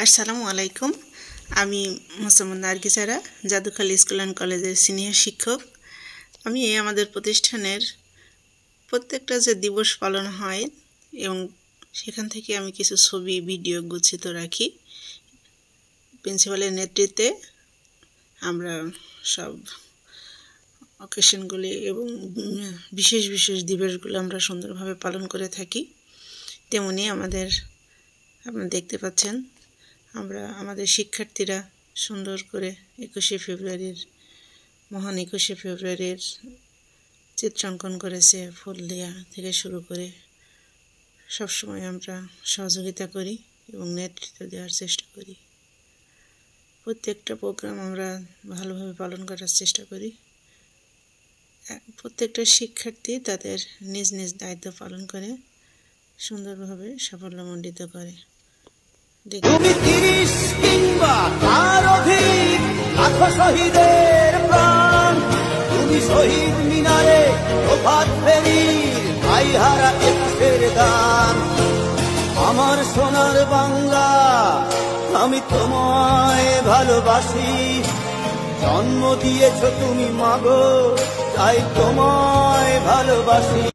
আসসালামু আলাইকুম। আমি মোসাম্মদ নার্গিসারা, জাদুখালী স্কুল অ্যান্ড কলেজের সিনিয়র শিক্ষক। আমি আমাদের প্রতিষ্ঠানের প্রত্যেকটা যে দিবস পালন হয় এবং সেখান থেকে আমি কিছু ছবি ভিডিও গচ্ছিত রাখি। প্রিন্সিপালের নেতৃত্বে আমরা সব অকেশনগুলি এবং বিশেষ বিশেষ দিবসগুলো আমরা সুন্দরভাবে পালন করে থাকি। তেমনি আপনারা দেখতে পাচ্ছেন আমাদের শিক্ষার্থীরা সুন্দর করে 21শে ফেব্রুয়ারির মহান 21শে ফেব্রুয়ারির চিত্রাঙ্কন করেছে। ফুল দেওয়া থেকে শুরু করে সবসময় আমরা সহযোগিতা করি এবং নেতৃত্ব দেওয়ার চেষ্টা করি। প্রত্যেকটা প্রোগ্রাম আমরা ভালোভাবে পালন করার চেষ্টা করি। প্রত্যেকটা শিক্ষার্থী তাদের নিজ নিজ দায়িত্ব পালন করে সুন্দরভাবে সাফল্যমণ্ডিত করে। তুমি ৩০ কিংবা তার অধিক লাখো শহীদের প্রাণ, তুমি শহীদ মিনারে প্রভাত ফেরির ভাইহারা ২১শে গান। আমার সোনার বাংলা, আমি তোমায় ভালোবাসি। জন্ম দিয়েছ তুমি মাগো, তাই তোমায় ভালোবাসি।